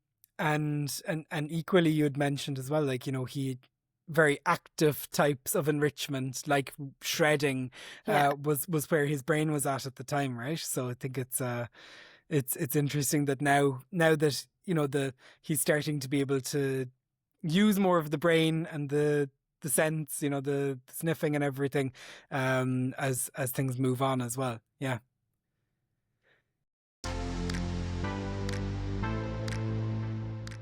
equally, you had mentioned as well, he very active types of enrichment, like shredding, was where his brain was at the time, right? So I think it's interesting that now that he's starting to be able to use more of the brain and the sense, the sniffing and everything, as things move on as well. Yeah.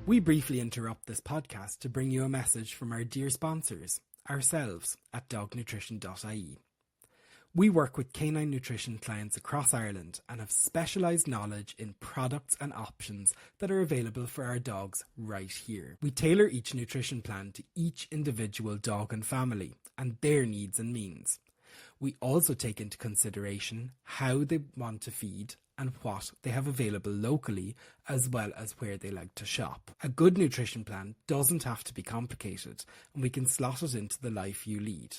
We briefly interrupt this podcast to bring you a message from our dear sponsors, ourselves at dognutrition.ie. We work with canine nutrition clients across Ireland and have specialised knowledge in products and options that are available for our dogs right here. We tailor each nutrition plan to each individual dog and family and their needs and means. We also take into consideration how they want to feed and what they have available locally, as well as where they like to shop. A good nutrition plan doesn't have to be complicated, and we can slot it into the life you lead.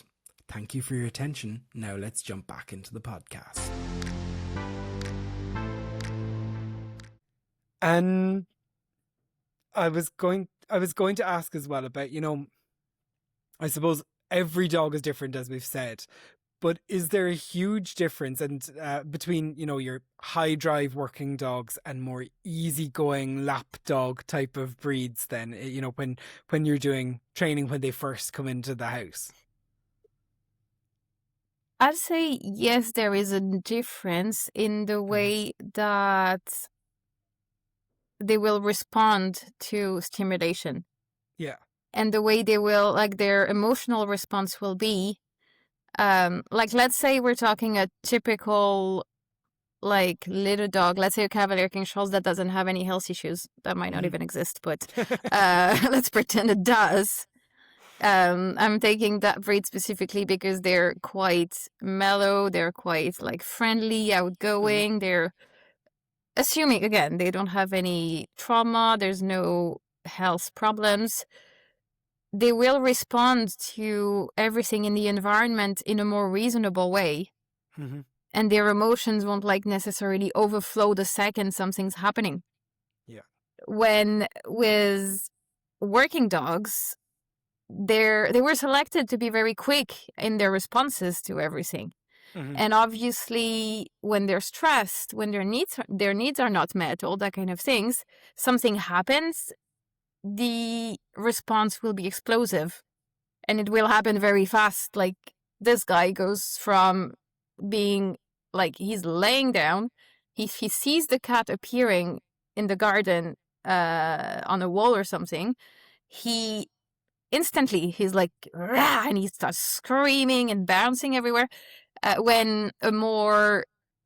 Thank you for your attention. Now let's jump back into the podcast. And I was going to ask as well about, I suppose every dog is different, as we've said, but is there a huge difference between, your high drive working dogs and more easygoing lap dog type of breeds then, when you're doing training when they first come into the house? I'd say yes, there is a difference in the way that they will respond to stimulation. Yeah. And the way they will, their emotional response will be, let's say we're talking a typical, little dog, let's say a Cavalier King Charles that doesn't have any health issues. That might not even exist, but let's pretend it does. I'm taking that breed specifically because they're quite mellow, they're quite friendly, outgoing, they're assuming, again, they don't have any trauma, there's no health problems. They will respond to everything in the environment in a more reasonable way. And their emotions won't necessarily overflow the second something's happening. Yeah. When with working dogs, they were selected to be very quick in their responses to everything. And obviously, when they're stressed, when their needs are not met, all that kind of things, something happens, the response will be explosive, and it will happen very fast. Like, this guy goes from being he's laying down, he sees the cat appearing in the garden on a wall or something, he's rah, and he starts screaming and bouncing everywhere. When a more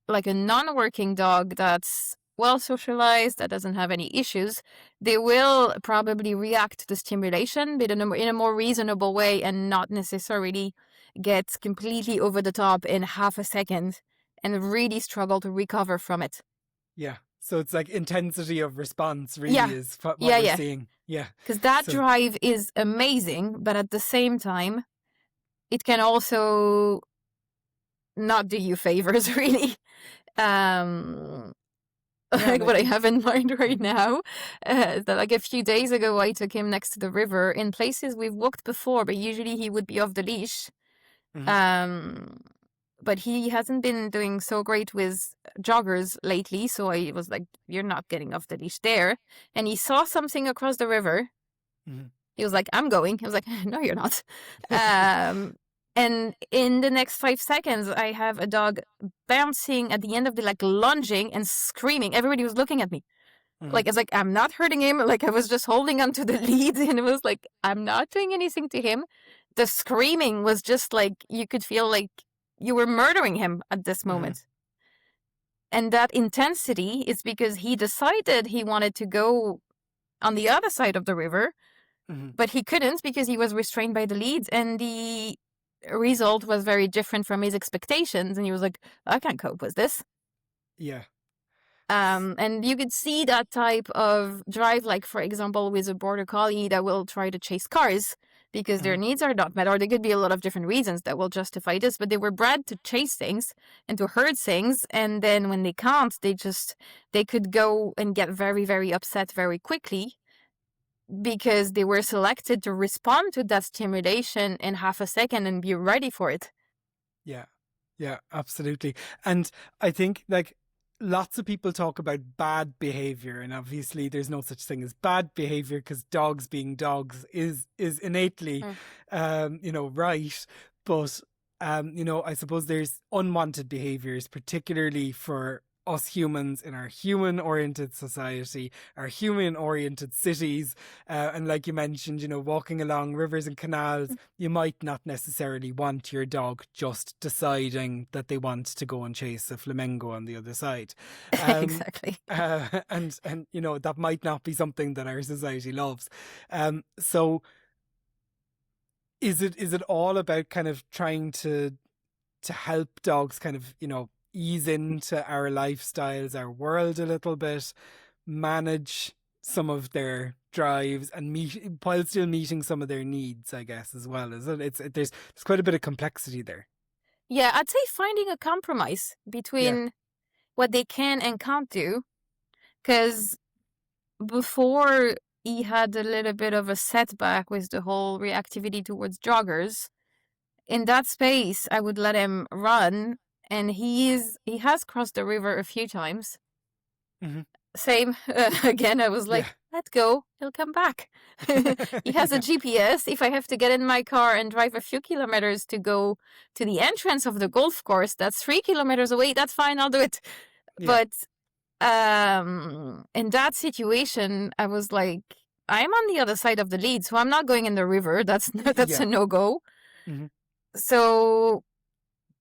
a non-working dog that's well socialized, that doesn't have any issues, they will probably react to the stimulation, but in a more reasonable way and not necessarily get completely over the top in half a second and really struggle to recover from it. Yeah. So it's like intensity of response really Yeah, is what yeah, we're yeah. seeing. Yeah. Because that So drive is amazing, but at the same time, it can also not do you favors, really. Um, yeah, like and I what I think have in mind right now, that like a few days ago, I took him next to the river in places we've walked before, but usually he would be off the leash. mhm, Um, but he hasn't been doing so great with joggers lately, so I was like, "You're not getting off the leash there." And he saw something across the river. mhm. He was like, "I'm going." I was like, "No, you're not." Um, and in the next 5 seconds, I have a dog bouncing at the end of the like lunging and screaming. Everybody was looking at me. Mhm, Like, it's like, I'm not hurting him. Like, I was just holding onto the lead and it was like, I'm not doing anything to him. The screaming was just like, you could feel like you were murdering him at this mhm, moment. And that intensity is because he decided he wanted to go on the other side of the river, mhm. but he couldn't because he was restrained by the lead. And the result was very different from his expectations. And he was like, I can't cope with this. Yeah. And you could see that type of drive, like, for example, with a border collie that will try to chase cars because their Mhm, needs are not met, or there could be a lot of different reasons that will justify this, but they were bred to chase things and to hurt things. And then when they can't, they could go and get very, very upset very quickly because they were selected to respond to that stimulation in half a second and be ready for it. yeah. Yeah, absolutely. And I think like lots of people talk about bad behavior, and obviously there's no such thing as bad behavior because dogs being dogs is innately Mm. right. But I suppose there's unwanted behaviors, particularly for us humans in our human oriented society, our human oriented cities. And like you mentioned, walking along rivers and canals, you might not necessarily want your dog just deciding that they want to go and chase a flamingo on the other side. Um, Exactly. and that might not be something that our society loves. So is it all about kind of trying to help dogs kind of, ease into our lifestyles, our world a little bit, manage some of their drives and meet while still meeting some of their needs, I guess, as well, is it? There's quite a bit of complexity there. Yeah, I'd say finding a compromise Yeah. between what they can and can't do. Because before he had a little bit of a setback with the whole reactivity towards joggers, in that space, I would let him run. And he has crossed the river a few times. Hmm. Same. Again, I was Yeah. like, let go, he'll come back. He has a Yeah. GPS. If I have to get in my car and drive a few kilometers to go to the entrance of the golf course, that's 3 kilometers away. That's fine, I'll do it. Yeah. But in that situation, I was like, I'm on the other side of the lead, so I'm not going in the river. That's Yeah. a no-go. Hmm. So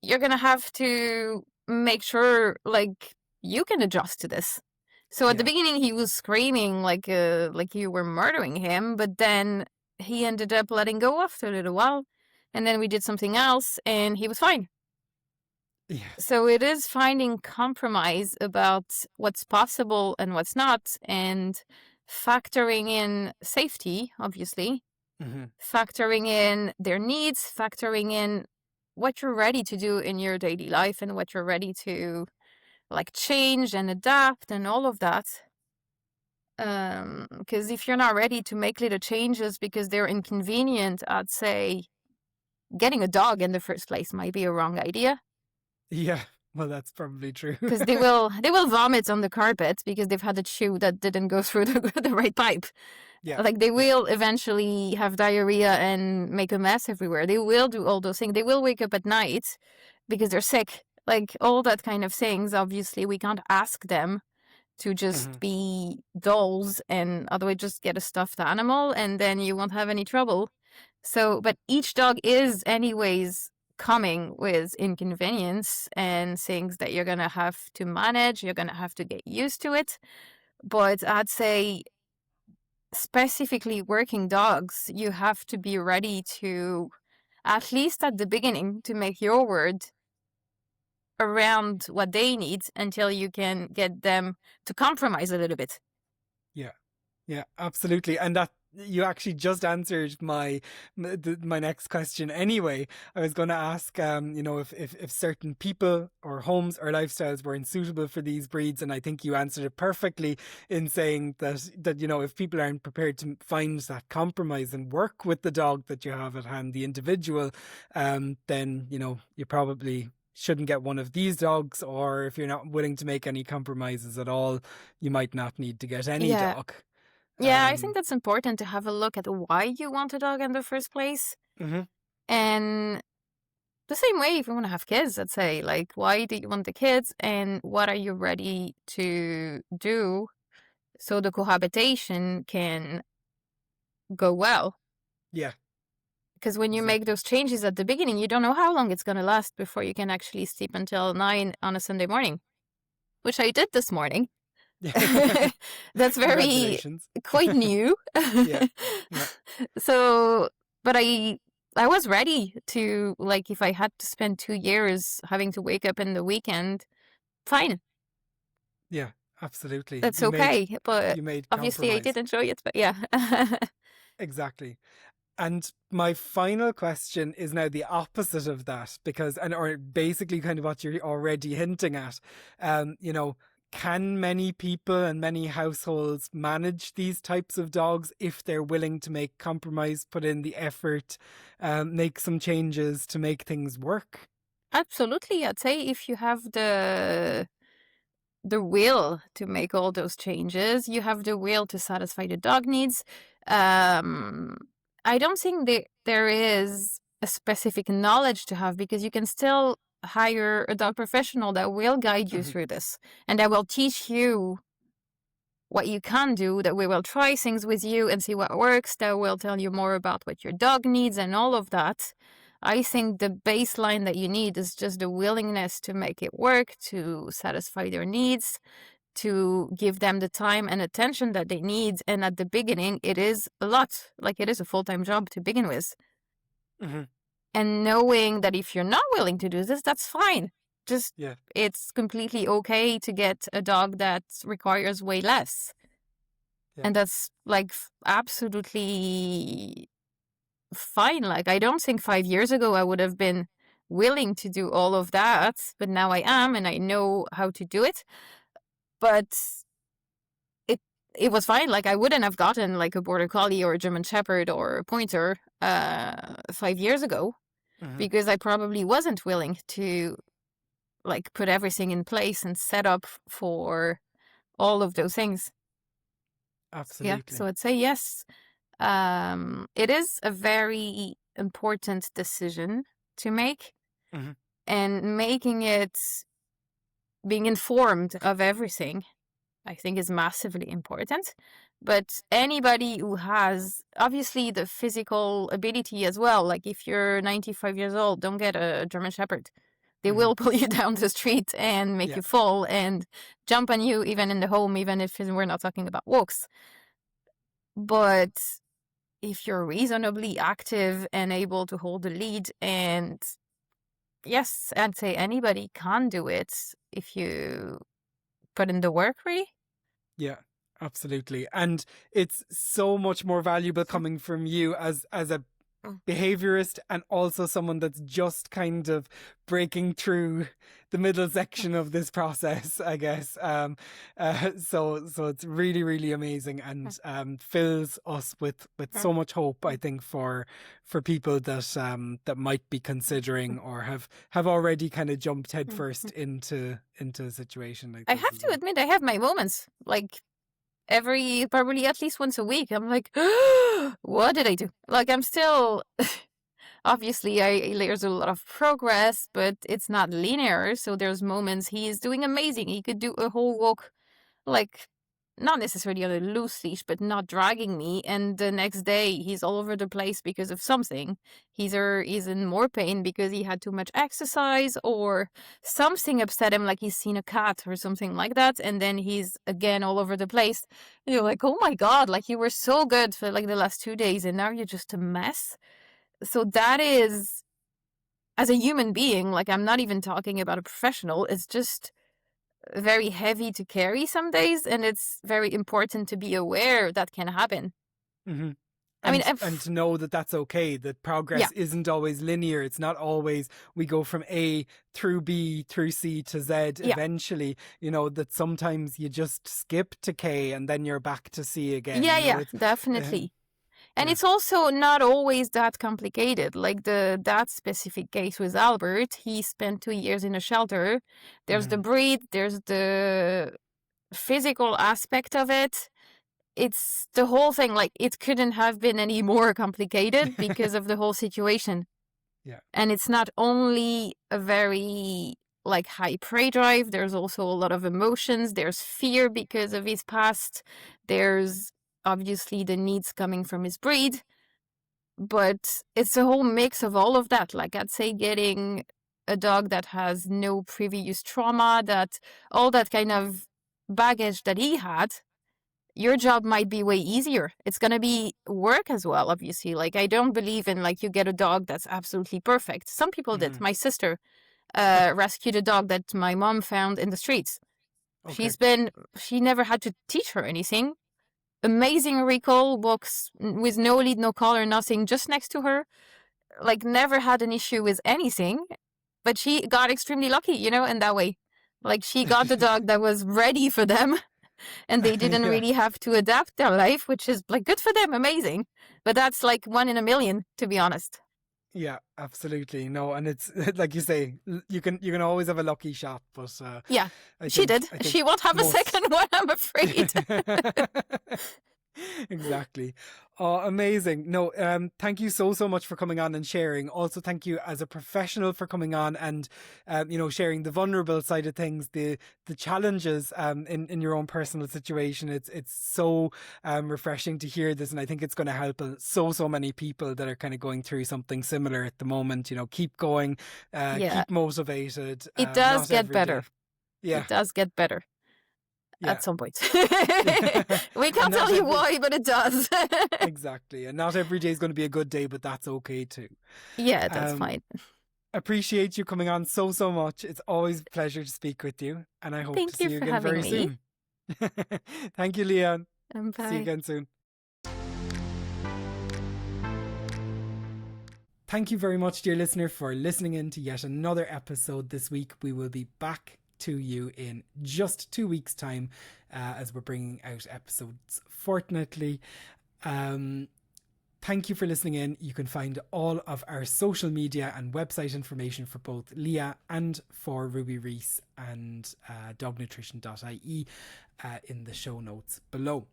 you're gonna have to make sure like you can adjust to this. So at the Yeah. beginning he was screaming like you were murdering him, but then he ended up letting go after a little while. And then we did something else and he was fine. Yeah. So it is finding compromise about what's possible and what's not, and factoring in safety, obviously, Hmm. factoring in their needs, factoring in what you're ready to do in your daily life and what you're ready to like change and adapt and all of that. Because if you're not ready to make little changes because they're inconvenient, I'd say getting a dog in the first place might be a wrong idea. Yeah. Well, that's probably true. Because they will vomit on the carpet because they've had a chew that didn't go through the right pipe. Yeah. Like they Yeah. will eventually have diarrhea and make a mess everywhere. They will do all those things. They will wake up at night because they're sick. Like all that kind of things. Obviously, we can't ask them to Hmm. just be dolls and otherwise just get a stuffed animal and then you won't have any trouble. So, but each dog is anyways coming with inconvenience and things that you're going to have to manage. You're going to have to get used to it. But I'd say specifically working dogs, you have to be ready to, at least at the beginning, to make your word around what they need until you can get them to compromise a little bit. Yeah, absolutely. And that you actually just answered my next question anyway. I was going to ask, if certain people or homes or lifestyles were unsuitable for these breeds, and I think you answered it perfectly in saying that if people aren't prepared to find that compromise and work with the dog that you have at hand, the individual, then you probably shouldn't get one of these dogs, or if you're not willing to make any compromises at all, you might not need to get any dog. Yeah, I think that's important to have a look at why you want a dog in the first place. Mm-hmm. And the same way if you want to have kids, let's say, like, why do you want the kids and what are you ready to do so the cohabitation can go well? Yeah. Because when you make those changes at the beginning, you don't know how long it's going to last before you can actually sleep until 9 on a Sunday morning, which I did this morning. That's very quite new. Yeah. So, but I was ready to, like, if I had to spend 2 years having to wake up in the weekend, fine. Yeah, absolutely. That's okay. But obviously I did enjoy it, but yeah. Exactly. And my final question is now the opposite of that, or basically kind of what you're already hinting at. Can many people and many households manage these types of dogs if they're willing to make compromise, put in the effort, make some changes to make things work? Absolutely. I'd say if you have the will to make all those changes, you have the will to satisfy the dog needs. I don't think there is a specific knowledge to have, because you can still hire a dog professional that will guide you through this and that will teach you what you can do, that we will try things with you and see what works, that will tell you more about what your dog needs and all of that. I think the baseline that you need is just the willingness to make it work, to satisfy their needs, to give them the time and attention that they need. And at the beginning, it is a lot. Like, it is a full-time job to begin with. Mm-hmm. And knowing that if you're not willing to do this, that's fine. It's completely okay to get a dog that requires way less. Yeah. And that's, like, absolutely fine. Like, I don't think 5 years ago I would have been willing to do all of that, but now I am, and I know how to do it. But it was fine. Like, I wouldn't have gotten like a Border Collie or a German Shepherd or a Pointer 5 years ago, because I probably wasn't willing to, like, put everything in place and set up for all of those things. Absolutely. Yeah, so I'd say yes. It is a very important decision to make, and making it, being informed of everything, I think is massively important. But anybody who has, obviously, the physical ability as well, like if you're 95 years old, don't get a German Shepherd. They will pull you down the street and make you fall and jump on you, even in the home, even if we're not talking about walks. But if you're reasonably active and able to hold the lead, and yes, I'd say anybody can do it if you put in the work, really. Yeah, absolutely. And it's so much more valuable coming from you as a behaviorist, and also someone that's just kind of breaking through the middle section of this process, I guess. So it's really, really amazing, and fills us with so much hope, I think, for people that might be considering or have already kind of jumped headfirst into a situation like this. I have to admit, I have my moments, like, probably at least once a week. I'm like, what did I do? Like, I'm still, obviously, there's a lot of progress, but it's not linear. So there's moments he is doing amazing. He could do a whole walk, like, not necessarily on a loose leash, but not dragging me. And the next day he's all over the place because of something. He's in more pain because he had too much exercise or something upset him, like he's seen a cat or something like that. And then he's again all over the place. And you're like, oh my God, like you were so good for like the last 2 days and now you're just a mess. So that is, as a human being, like I'm not even talking about a professional, it's just very heavy to carry some days, and it's very important to be aware that can happen. Mm-hmm. I mean, And to know that that's okay, that progress isn't always linear. It's not always we go from A through B through C to Z eventually, that sometimes you just skip to K and then you're back to C again. Definitely. And it's also not always that complicated. Like that specific case with Albert, he spent 2 years in a shelter. There's the breed, there's the physical aspect of it. It's the whole thing. Like it couldn't have been any more complicated because of the whole situation. Yeah. And it's not only a very like high prey drive. There's also a lot of emotions. There's fear because of his past. There's obviously the needs coming from his breed, but it's a whole mix of all of that. Like I'd say getting a dog that has no previous trauma, that all that kind of baggage that he had, your job might be way easier. It's going to be work as well, obviously. Like I don't believe in like you get a dog that's absolutely perfect. Some people did. My sister rescued a dog that my mom found in the streets. Okay. She never had to teach her anything. Amazing recall, walks with no lead, no collar, nothing, just next to her. Like never had an issue with anything, but she got extremely lucky, in that way. Like she got the dog that was ready for them and they didn't really have to adapt their life, which is like good for them, amazing. But that's like 1 in a million, to be honest. Yeah, absolutely. No, and it's like you say, you can always have a lucky shot, but she did. She won't have a second one, I'm afraid. Exactly. Oh, amazing. No, thank you so much for coming on and sharing. Also, thank you as a professional for coming on and sharing the vulnerable side of things, the challenges in your own personal situation. It's so refreshing to hear this, and I think it's going to help so many people that are kind of going through something similar at the moment. Keep going, keep motivated. It does get better. Yeah, it does get better. At some point. We can't tell you why, but it does. Exactly. And not every day is going to be a good day, but that's okay too. Yeah, that's fine. Appreciate you coming on so much. It's always a pleasure to speak with you. And I hope to see you again very soon. Thank you, Leon. Bye. See you again soon. Thank you very much, dear listener, for listening in to yet another episode this week. We will be back to you in just 2 weeks' time as we're bringing out episodes fortnightly. Thank you for listening in. You can find all of our social media and website information for both Leah and for Ruby Reese and dognutrition.ie in the show notes below.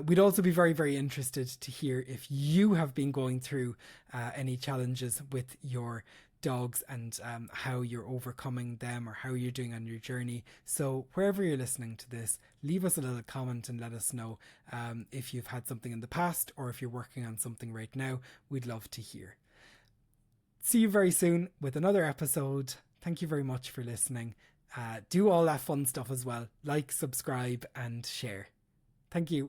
We'd also be very, very interested to hear if you have been going through any challenges with your dogs and how you're overcoming them or how you're doing on your journey. So wherever you're listening to this, leave us a little comment and let us know if you've had something in the past or if you're working on something right now. We'd love to hear. See you very soon with another episode. Thank you very much for listening. Do all that fun stuff as well. Like, subscribe and share. Thank you.